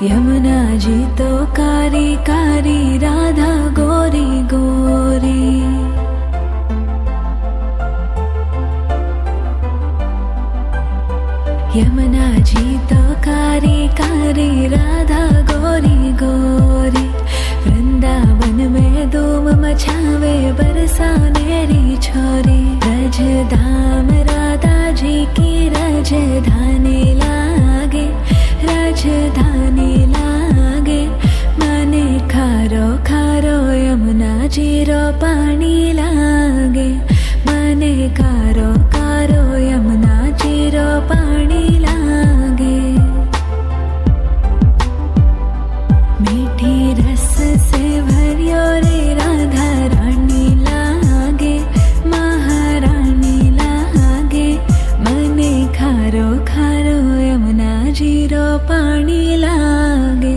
यमुना जी तो कारी कारी, राधा गोरी गोरी। यमुना जी तो कारी कारी, राधा गोरी गोरी। वृंदावन में धूम मचावे, बरसानेरी छोरी। रज धाम राधा जी की राजधानी लागे, राजधानी लागे। माने खारो खारो यमुना जी रो पानी लागे। माने खारो खारो यमुना जी रो पानी लागे। मीठी रस से भरियो रे, राधा रानी लागे, महारानी लागे। मने खारो खारो यमुना जी रो पानी लागे।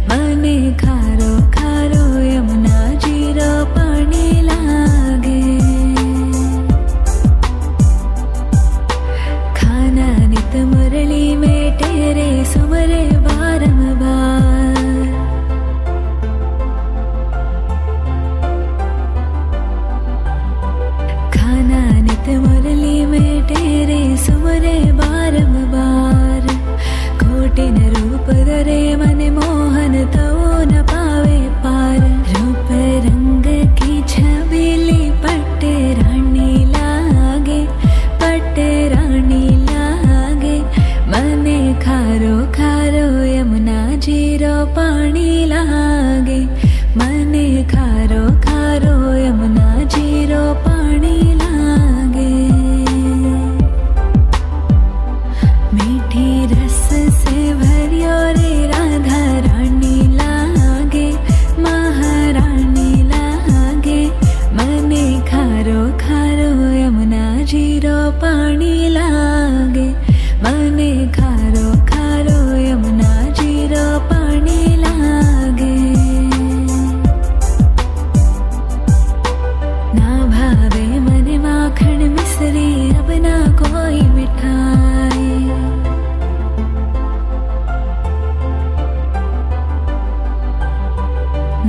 मने खारो खारो यमुना जी रो पानी लागे। खाना नित मुरली में तेरे, सुमरे बारंबार। खाना नित मुरली में तेरे, सुमरे बारंबार। कोटिन रूप धरे मन मोहन, तो न पावे पार। रूप रंग की छबीली, पट्ट रानी लागे, पट्ट रानी लागे। मने खारो खारो यमुना जी रो पानी लागे। मने खारो खारो यमुना जी रो पानी लागे। मीठी रस से भरियो रे, राधा रानी लागे, महारानी लागे। मने खारो खारो यमुना जी रो पानी लागे। मने खारो खारो यमुना जी रो पानी लागे। ना भावे मने माखन मिश्री, अब ना कोई मिठाई।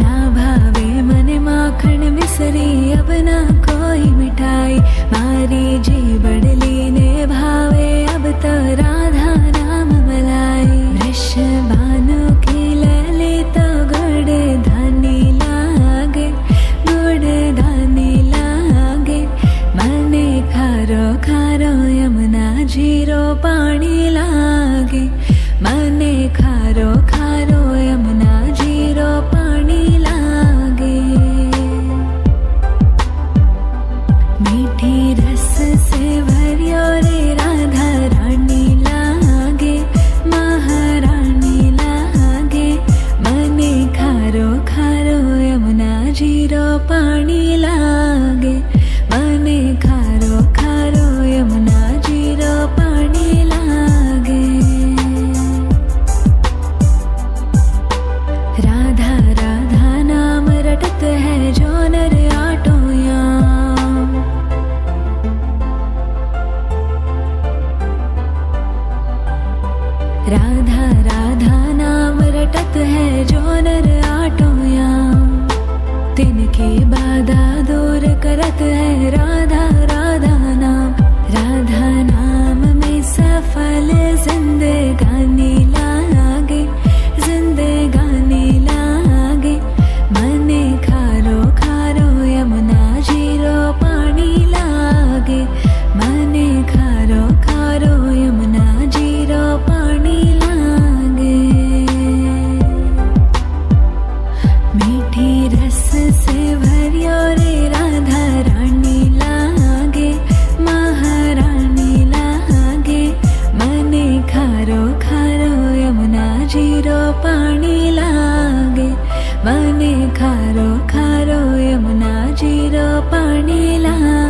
ना भावे मने माखन मिश्री, अब ना कोई मिठाई। मारी जी बड़ली ने भावे, अब तो राधा नाम मलाई। वृषभानु की लली तो गुड़ धानी लागे, गुड़ धानी लागे। मने खारो खारो यमुना जी रो पानी लागे। मने खारो खारो यमुना जी रो पानी लागे। मीठी रस से भरियो रे, राधा रानी लागे, महारानी लागे। मने खारो खारो यमुना जी रो पानी लागे। मने खारो खारो यमुना जी रो पानी लागे। राधा राधा नाम रटत है, जो नर आटो याम। राधा राधा नाम रटत है, जो नर आटो याम। तिनकी बाधा दूर करत है, राधा राधा नाम। राधा नाम में सफल जिंदगानी लागे, जिंदगानी लागे। मने खारो खारो यमुना जी रो पानी लागे। मने खारो खारो यमुना जी रो पानी लागे। मीठी रस से भरियो रे, राधा रानी लागे, महारानी लागे। मने खारो खारो यमुना जी रो पानी लागे। मने खारो खारो यमुना जी रो पानी लागे।